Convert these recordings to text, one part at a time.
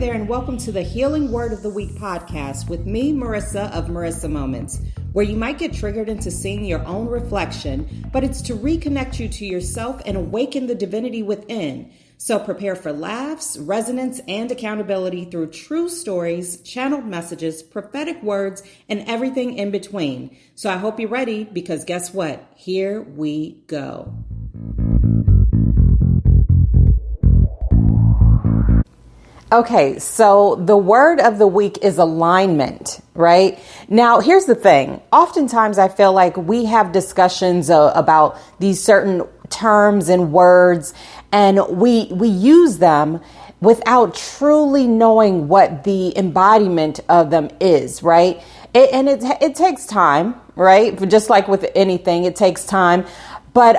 there, and welcome to the Healing Word of the Week podcast with me, Marissa of Marissa Moments, where you might get triggered into seeing your own reflection, but it's to reconnect you to yourself and awaken the divinity within. So prepare for laughs, resonance, and accountability through true stories, channeled messages, prophetic words, and everything in between. So I hope you're ready, because guess what? Here we go. Okay, so the word of the week is alignment, right? Now, here's the thing. Oftentimes, I feel like we have discussions about these certain terms and words, and we use them without truly knowing what the embodiment of them is, right? It takes time, right? Just like with anything, it takes time. But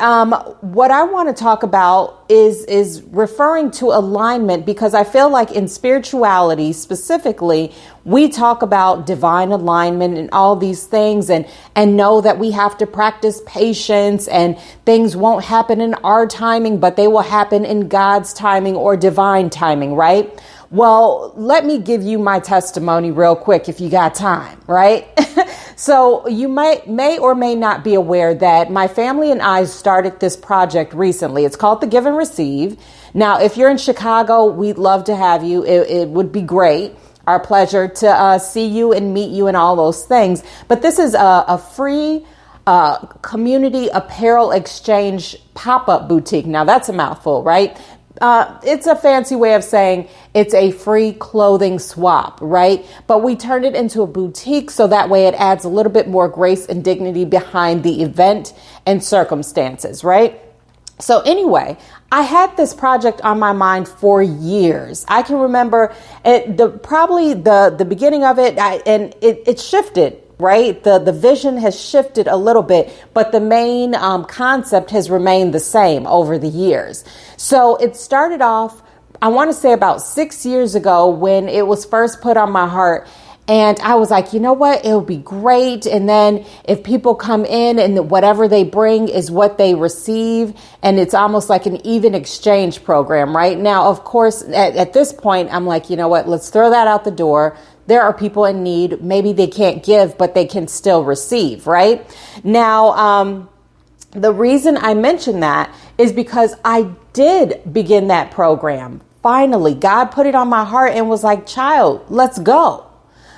what I want to talk about is referring to alignment, because I feel like in spirituality specifically, we talk about divine alignment and all these things and know that we have to practice patience and things won't happen in our timing, but they will happen in God's timing or divine timing, right? Well, let me give you my testimony real quick if you got time, right? So you may or may not be aware that my family and I started this project recently. It's called the Give and Receive. Now, if you're in Chicago, we'd love to have you. It would be great. Our pleasure to see you and meet you and all those things. But this is a free community apparel exchange pop-up boutique. Now, that's a mouthful, right? It's a fancy way of saying it's a free clothing swap, right? But we turned it into a boutique so that way it adds a little bit more grace and dignity behind the event and circumstances, right? So anyway, I had this project on my mind for years. I can remember the beginning of it, and it shifted. Right? The vision has shifted a little bit, but the main concept has remained the same over the years. So it started off, I want to say about 6 years ago when it was first put on my heart. And I was like, you know what? It'll be great. And then if people come in and whatever they bring is what they receive, and it's almost like an even exchange program, right? Now, of course, at this point, I'm like, you know what? Let's throw that out the door. There are people in need. Maybe they can't give, but they can still receive, right? Now, the reason I mention that is because I did begin that program. Finally, God put it on my heart and was like, child, let's go.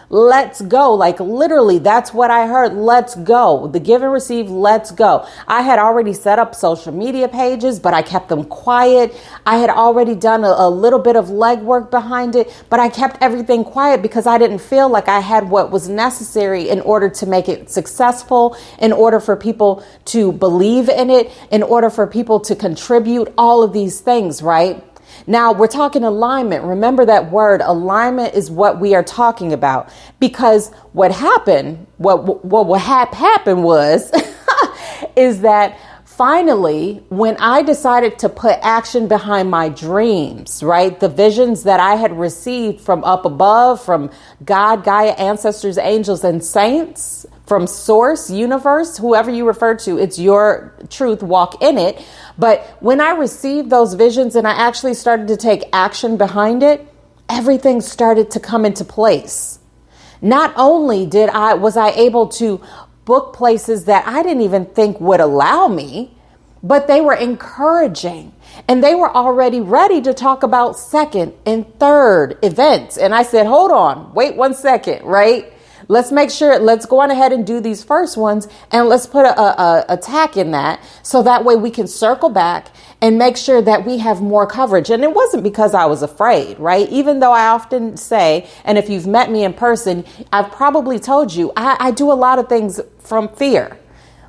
Let's go. Like literally, that's what I heard. Let's go. The Give and Receive, let's go. I had already set up social media pages, but I kept them quiet. I had already done a little bit of legwork behind it, but I kept everything quiet because I didn't feel like I had what was necessary in order to make it successful, in order for people to believe in it, in order for people to contribute, all of these things, right? Now we're talking alignment. Remember that word alignment is what we are talking about, because what happened was is that finally, when I decided to put action behind my dreams, right? The visions that I had received from up above, from God, Gaia, ancestors, angels, and saints, from source, universe, whoever you refer to, it's your truth, walk in it. But when I received those visions and I actually started to take action behind it, everything started to come into place. Not only was I able to book places that I didn't even think would allow me, but they were encouraging and they were already ready to talk about second and third events. And I said, hold on, wait 1 second, right? Let's make sure, let's go on ahead and do these first ones, and let's put a tack in that so that way we can circle back and make sure that we have more coverage. And it wasn't because I was afraid, right? Even though I often say, and if you've met me in person, I've probably told you, I do a lot of things from fear.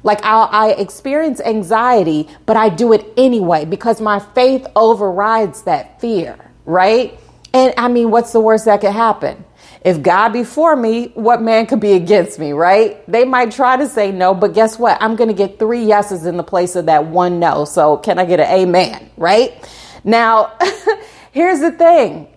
Like I experience anxiety, but I do it anyway because my faith overrides that fear, right? And I mean, what's the worst that could happen? If God be for me, what man could be against me, right? They might try to say no, but guess what? I'm going to get 3 yeses in the place of that 1 no. So can I get an amen, right? Now, here's the thing.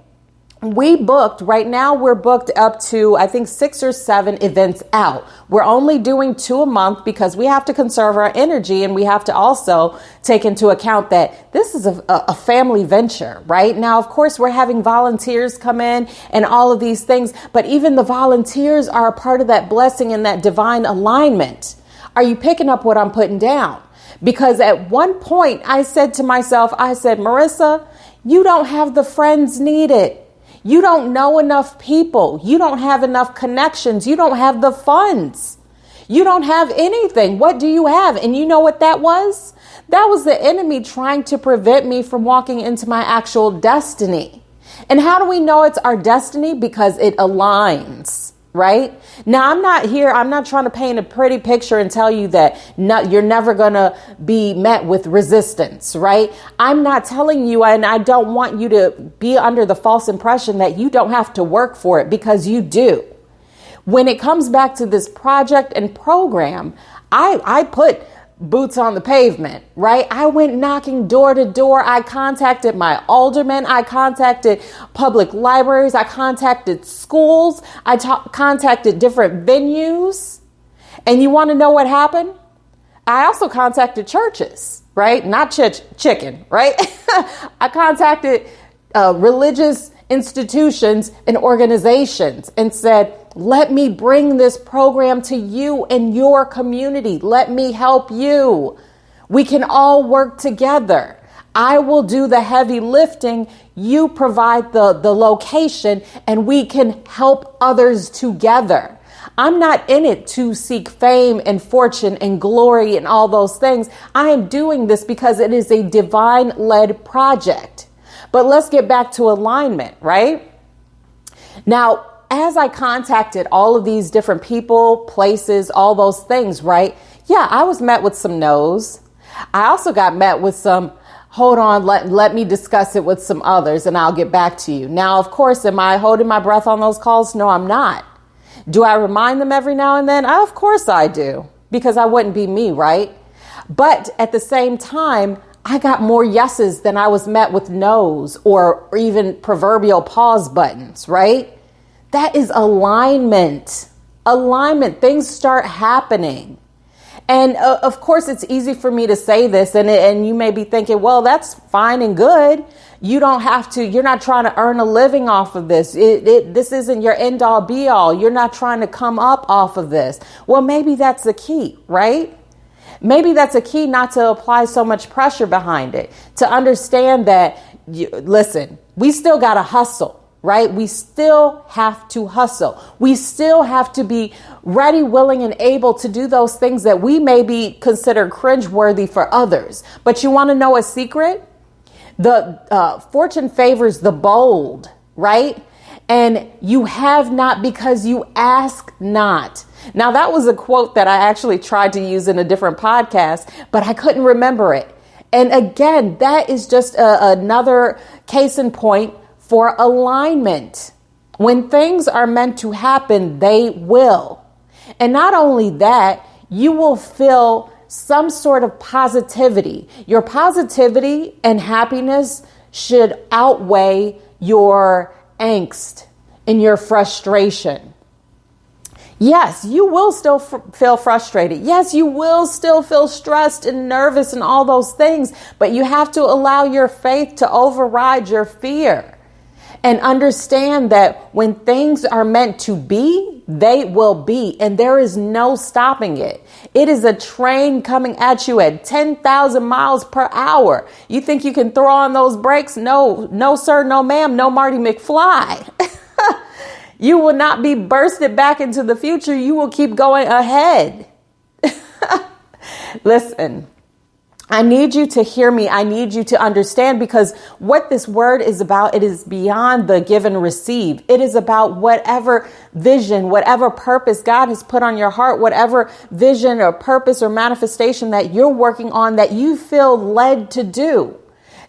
right now we're booked up to, I think, 6 or 7 events out. We're only doing 2 a month because we have to conserve our energy, and we have to also take into account that this is a family venture, right? Now, of course, we're having volunteers come in and all of these things, but even the volunteers are a part of that blessing and that divine alignment. Are you picking up what I'm putting down? Because at one point I said to myself, Marissa, you don't have the friends needed. You don't know enough people. You don't have enough connections. You don't have the funds. You don't have anything. What do you have? And you know what that was? That was the enemy trying to prevent me from walking into my actual destiny. And how do we know it's our destiny? Because it aligns, right? Now, I'm not trying to paint a pretty picture and tell you that you're never going to be met with resistance, right? I'm not telling you, and I don't want you to be under the false impression that you don't have to work for it, because you do. When it comes back to this project and program, I put boots on the pavement, right? I went knocking door to door. I contacted my aldermen. I contacted public libraries. I contacted schools. I contacted different venues. And you want to know what happened? I also contacted churches, right? Not chicken, right? I contacted religious institutions and organizations and said, let me bring this program to you and your community. Let me help you. We can all work together. I will do the heavy lifting. You provide the location, and we can help others together. I'm not in it to seek fame and fortune and glory and all those things. I am doing this because it is a divine-led project. But let's get back to alignment, right? Now, as I contacted all of these different people, places, all those things, right? Yeah, I was met with some no's. I also got met with some, hold on, let me discuss it with some others and I'll get back to you. Now, of course, am I holding my breath on those calls? No, I'm not. Do I remind them every now and then? Of course I do, because I wouldn't be me, right? But at the same time, I got more yeses than I was met with no's or even proverbial pause buttons, right? That is alignment. Alignment. Things start happening. And of course, it's easy for me to say this, and you may be thinking, well, that's fine and good. You don't have to, you're not trying to earn a living off of this. This isn't your end all be all. You're not trying to come up off of this. Well, maybe that's the key, right? Maybe that's a key, not to apply so much pressure behind it, to understand that, listen, we still got to hustle, right? We still have to hustle. We still have to be ready, willing, and able to do those things that we may be considered cringeworthy for others. But you want to know a secret? The fortune favors the bold, right? And you have not because you ask not. Now, that was a quote that I actually tried to use in a different podcast, but I couldn't remember it. And again, that is just another case in point for alignment. When things are meant to happen, they will. And not only that, you will feel some sort of positivity. Your positivity and happiness should outweigh your angst and your frustration. Yes, you will still feel frustrated. Yes, you will still feel stressed and nervous and all those things, but you have to allow your faith to override your fear and understand that when things are meant to be, they will be, and there is no stopping it. It is a train coming at you at 10,000 miles per hour. You think you can throw on those brakes? No, sir, no, ma'am, no Marty McFly. You will not be bursted back into the future. You will keep going ahead. Listen, I need you to hear me. I need you to understand, because what this word is about, it is beyond the give and receive. It is about whatever vision, whatever purpose God has put on your heart, whatever vision or purpose or manifestation that you're working on, that you feel led to do.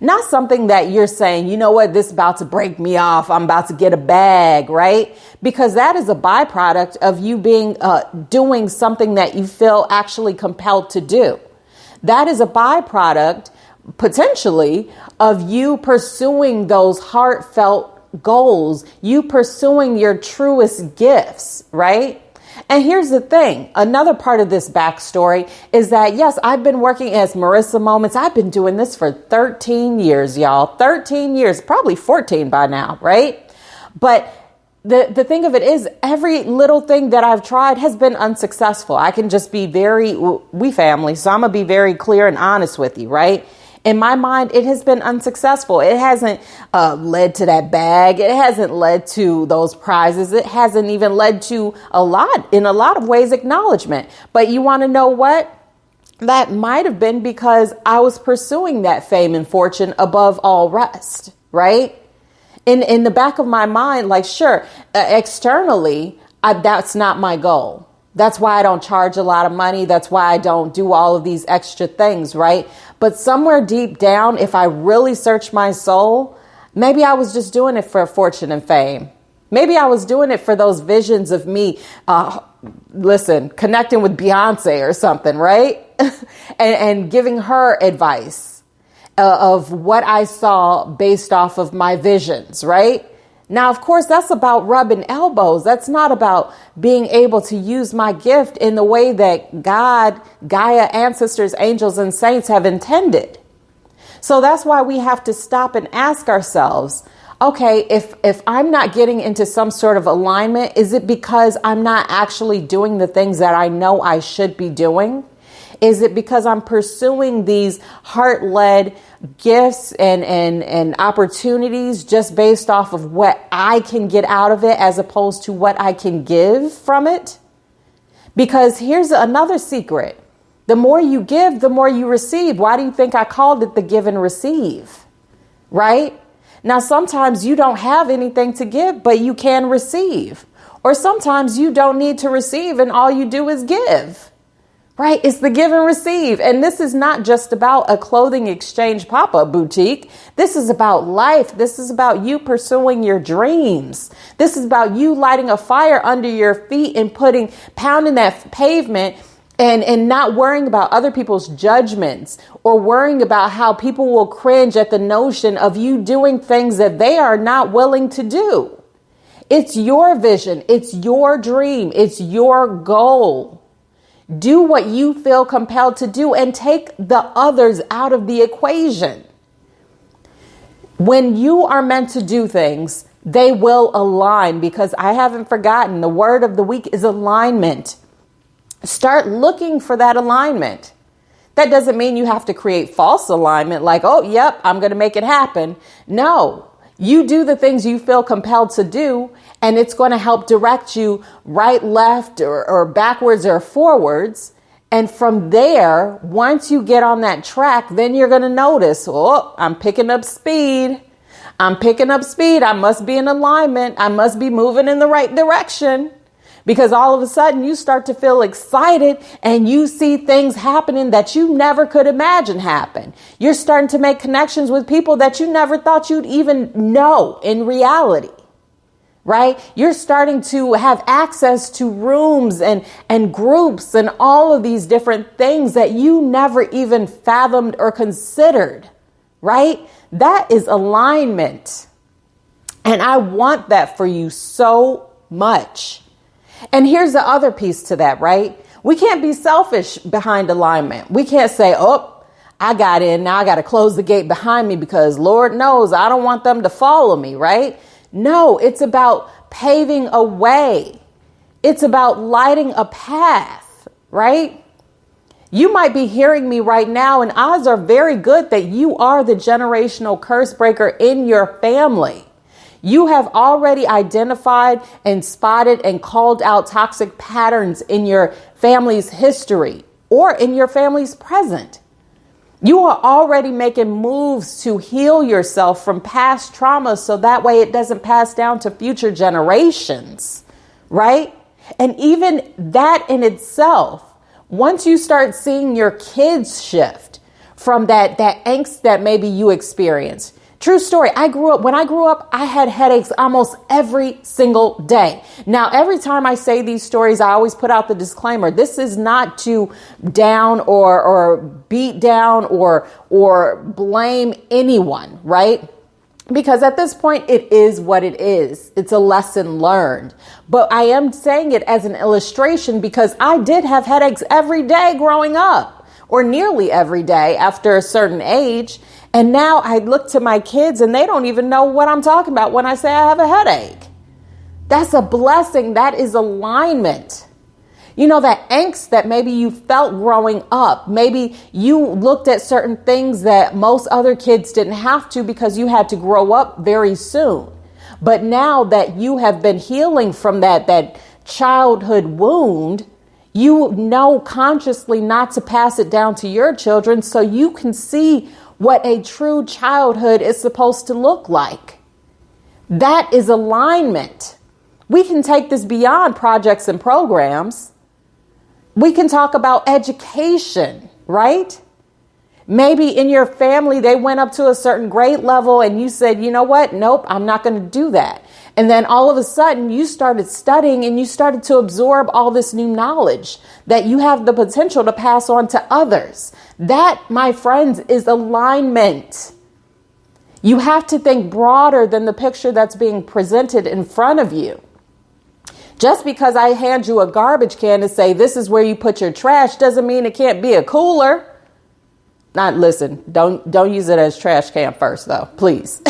Not something that you're saying, you know what, this is about to break me off. I'm about to get a bag, right? Because that is a byproduct of you being doing something that you feel actually compelled to do. That is a byproduct, potentially, of you pursuing those heartfelt goals, you pursuing your truest gifts, right? And here's the thing. Another part of this backstory is that, yes, I've been working as Marissa Moments. I've been doing this for 13 years, y'all. 13 years, probably 14 by now, right? But the thing of it is, every little thing that I've tried has been unsuccessful. I can just be we family, so I'm going to be very clear and honest with you, right? In my mind, it has been unsuccessful. It hasn't led to that bag. It hasn't led to those prizes. It hasn't even led to in a lot of ways, acknowledgement. But you want to know what? That might have been because I was pursuing that fame and fortune above all rest, right? In the back of my mind, like, sure, externally, that's not my goal. That's why I don't charge a lot of money. That's why I don't do all of these extra things, right? But somewhere deep down, if I really search my soul, maybe I was just doing it for fortune and fame. Maybe I was doing it for those visions of me, connecting with Beyonce or something, right? and giving her advice of what I saw based off of my visions, right? Now, of course, that's about rubbing elbows. That's not about being able to use my gift in the way that God, Gaia, ancestors, angels, and saints have intended. So that's why we have to stop and ask ourselves, okay, if I'm not getting into some sort of alignment, is it because I'm not actually doing the things that I know I should be doing? Is it because I'm pursuing these heart-led gifts and opportunities just based off of what I can get out of it as opposed to what I can give from it? Because here's another secret. The more you give, the more you receive. Why do you think I called it the give and receive? Right? Now, sometimes you don't have anything to give, but you can receive. Or sometimes you don't need to receive and all you do is give. Right? It's the give and receive. And this is not just about a clothing exchange pop-up boutique. This is about life. This is about you pursuing your dreams. This is about you lighting a fire under your feet and pounding that pavement and not worrying about other people's judgments or worrying about how people will cringe at the notion of you doing things that they are not willing to do. It's your vision. It's your dream. It's your goal. Do what you feel compelled to do and take the others out of the equation. When you are meant to do things, they will align, because I haven't forgotten, the word of the week is alignment. Start looking for that alignment. That doesn't mean you have to create false alignment like, oh, yep, I'm going to make it happen. No. You do the things you feel compelled to do, and it's going to help direct you right, left, or backwards or forwards. And from there, once you get on that track, then you're going to notice, oh, I'm picking up speed. I must be in alignment. I must be moving in the right direction. Because all of a sudden you start to feel excited and you see things happening that you never could imagine happen. You're starting to make connections with people that you never thought you'd even know in reality, right? You're starting to have access to rooms and groups and all of these different things that you never even fathomed or considered, right? That is alignment. And I want that for you so much. And here's the other piece to that, right? We can't be selfish behind alignment. We can't say, oh, I got in. Now I got to close the gate behind me because Lord knows I don't want them to follow me, right? No, it's about paving a way. It's about lighting a path, right? You might be hearing me right now, and odds are very good that you are the generational curse breaker in your family. You have already identified and spotted and called out toxic patterns in your family's history or in your family's present. You are already making moves to heal yourself from past trauma so that way it doesn't pass down to future generations, right? And even that in itself, once you start seeing your kids shift from that angst that maybe you experienced. True story. When I grew up, I had headaches almost every single day. Now, every time I say these stories, I always put out the disclaimer. This is not to down or beat down or blame anyone, right? Because at this point, it is what it is. It's a lesson learned. But I am saying it as an illustration because I did have headaches every day growing up, or nearly every day after a certain age. And now I look to my kids and they don't even know what I'm talking about when I say I have a headache. That's a blessing. That is alignment. You know, that angst that maybe you felt growing up, maybe you looked at certain things that most other kids didn't have to because you had to grow up very soon. But now that you have been healing from that childhood wound, you know consciously not to pass it down to your children so you can see what a true childhood is supposed to look like. That is alignment. We can take this beyond projects and programs. We can talk about education, right? Maybe in your family, they went up to a certain grade level and you said, you know what? Nope, I'm not going to do that. And then all of a sudden you started studying and you started to absorb all this new knowledge that you have the potential to pass on to others. That, my friends, is alignment. You have to think broader than the picture that's being presented in front of you. Just because I hand you a garbage can to say this is where you put your trash doesn't mean it can't be a cooler. Listen, don't use it as trash can first, though, please.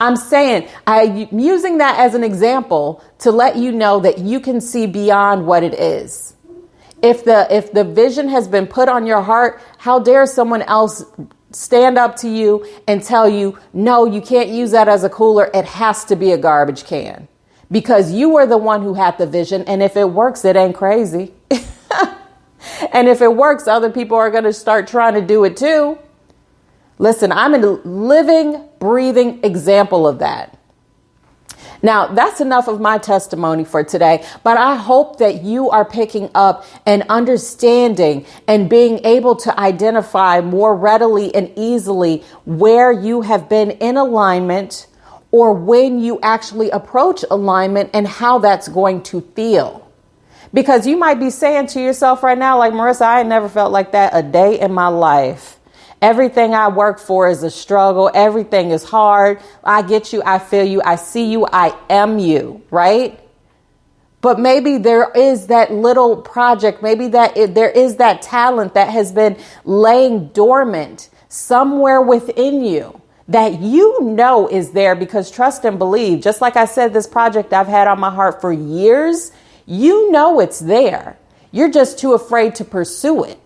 I'm saying I'm using that as an example to let you know that you can see beyond what it is. If the vision has been put on your heart, how dare someone else stand up to you and tell you, no, you can't use that as a cooler. It has to be a garbage can. Because you were the one who had the vision. And if it works, it ain't crazy. And if it works, other people are going to start trying to do it too. Listen, I'm a living, breathing example of that. Now, that's enough of my testimony for today, but I hope that you are picking up and understanding and being able to identify more readily and easily where you have been in alignment or when you actually approach alignment and how that's going to feel. Because you might be saying to yourself right now, like, Marissa, I ain't never felt like that a day in my life. Everything I work for is a struggle. Everything is hard. I get you. I feel you. I see you. I am you, right? But maybe there is that little project. Maybe there is that talent that has been laying dormant somewhere within you that you know is there, because trust and believe, just like I said, this project I've had on my heart for years, you know it's there. You're just too afraid to pursue it.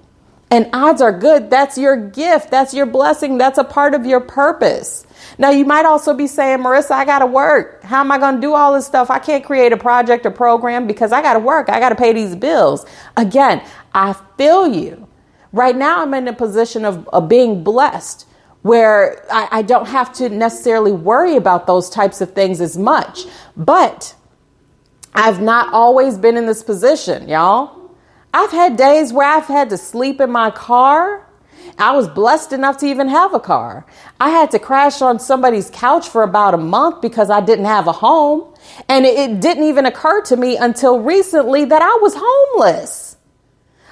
And odds are good, that's your gift. That's your blessing. That's a part of your purpose. Now, you might also be saying, Marissa, I got to work. How am I going to do all this stuff? I can't create a project or program because I got to work. I got to pay these bills. Again, I feel you. Right now, I'm in a position of being blessed where I don't have to necessarily worry about those types of things as much. But I've not always been in this position, y'all. I've had days where I've had to sleep in my car. I was blessed enough to even have a car. I had to crash on somebody's couch for about a month because I didn't have a home. And it didn't even occur to me until recently that I was homeless.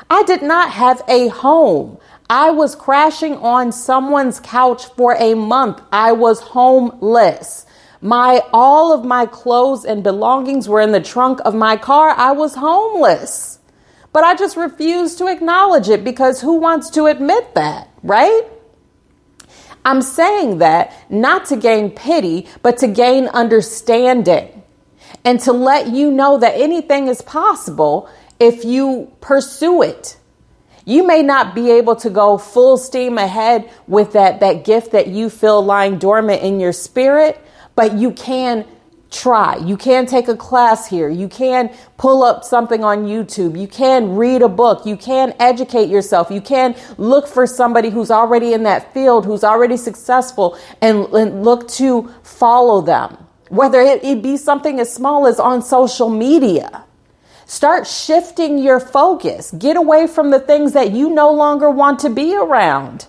I did not have a home. I was crashing on someone's couch for a month. I was homeless. All of my clothes and belongings were in the trunk of my car. I was homeless. But I just refused to acknowledge it because who wants to admit that, right? I'm saying that not to gain pity, but to gain understanding and to let you know that anything is possible if you pursue it. You may not be able to go full steam ahead with that gift that you feel lying dormant in your spirit, but you can try. You can take a class here. You can pull up something on YouTube. You can read a book. You can educate yourself. You can look for somebody who's already in that field, who's already successful, and look to follow them. Whether it be something as small as on social media. Start shifting your focus. Get away from the things that you no longer want to be around.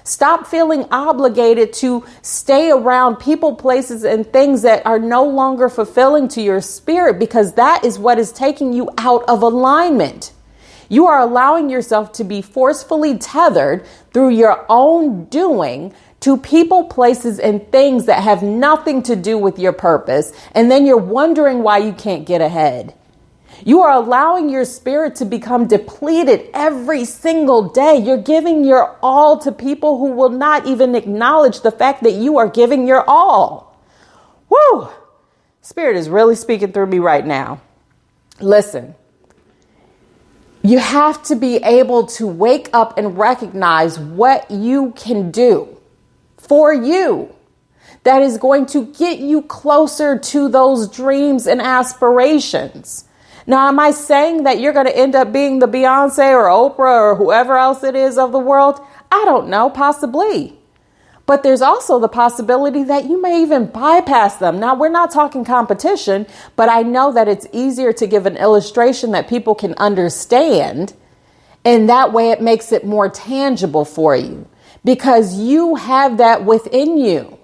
Stop feeling obligated to stay around people, places, and things that are no longer fulfilling to your spirit, because that is what is taking you out of alignment. You are allowing yourself to be forcefully tethered through your own doing to people, places, and things that have nothing to do with your purpose. And then you're wondering why you can't get ahead. You are allowing your spirit to become depleted every single day. You're giving your all to people who will not even acknowledge the fact that you are giving your all. Woo! Spirit is really speaking through me right now. Listen, you have to be able to wake up and recognize what you can do for you that is going to get you closer to those dreams and aspirations. Now, am I saying that you're going to end up being the Beyonce or Oprah or whoever else it is of the world? I don't know, possibly. But there's also the possibility that you may even bypass them. Now, we're not talking competition, but I know that it's easier to give an illustration that people can understand. And that way it makes it more tangible for you because you have that within you.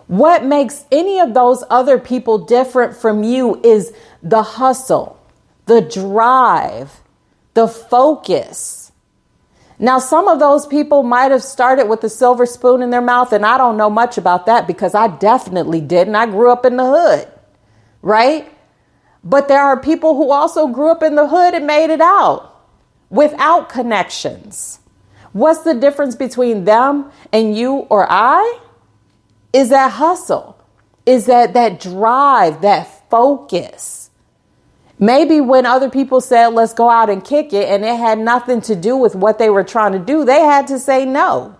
What makes any of those other people different from you is the hustle, the drive, the focus. Now, some of those people might have started with a silver spoon in their mouth, and I don't know much about that because I definitely didn't. I grew up in the hood, right? But there are people who also grew up in the hood and made it out without connections. What's the difference between them and you or I? Is that hustle, is that drive, that focus. Maybe when other people said, let's go out and kick it, and it had nothing to do with what they were trying to do, they had to say no.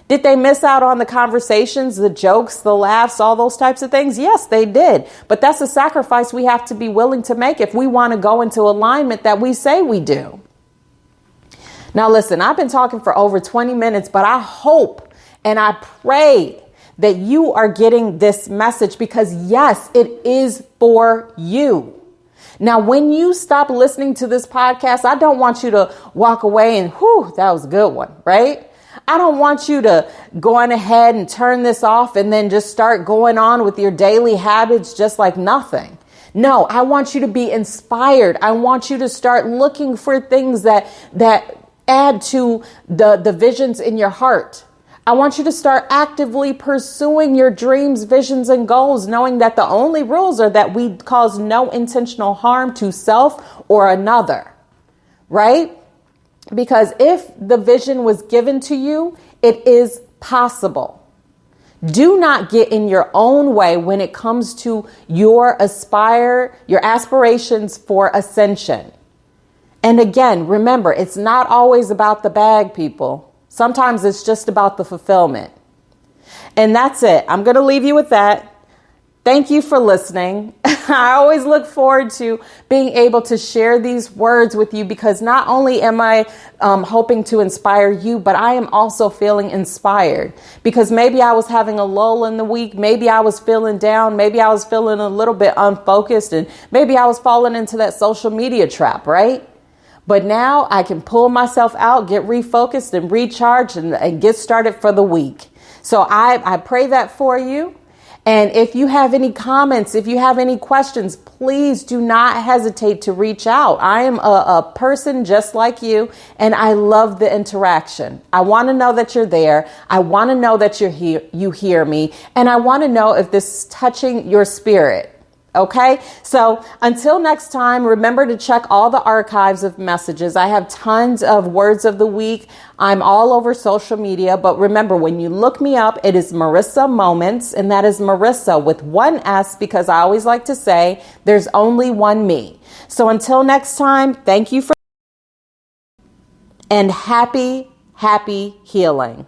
Did they miss out on the conversations, the jokes, the laughs, all those types of things? Yes, they did. But that's a sacrifice we have to be willing to make if we want to go into alignment that we say we do. Now, listen, I've been talking for over 20 minutes, but I hope and I pray that you are getting this message because, yes, it is for you. Now, when you stop listening to this podcast, I don't want you to walk away and, whew, that was a good one, right? I don't want you to go on ahead and turn this off and then just start going on with your daily habits just like nothing. No, I want you to be inspired. I want you to start looking for things that add to the visions in your heart. I want you to start actively pursuing your dreams, visions, and goals, knowing that the only rules are that we cause no intentional harm to self or another, right? Because if the vision was given to you, it is possible. Do not get in your own way when it comes to your aspirations for ascension. And again, remember, it's not always about the bag, people. Sometimes it's just about the fulfillment. And that's it. I'm going to leave you with that. Thank you for listening. I always look forward to being able to share these words with you because not only am I hoping to inspire you, but I am also feeling inspired because maybe I was having a lull in the week. Maybe I was feeling down. Maybe I was feeling a little bit unfocused and maybe I was falling into that social media trap, right? But now I can pull myself out, get refocused and recharged and get started for the week. So I pray that for you. And if you have any comments, if you have any questions, please do not hesitate to reach out. I am a person just like you, and I love the interaction. I want to know that you're there. I want to know that you hear me, and I want to know if this is touching your spirit. Okay, so until next time, remember to check all the archives of messages. I have tons of words of the week. I'm all over social media, but remember, when you look me up, it is Marissa Moments, and that is Marissa with one S because I always like to say there's only one me. So until next time, thank you and happy healing.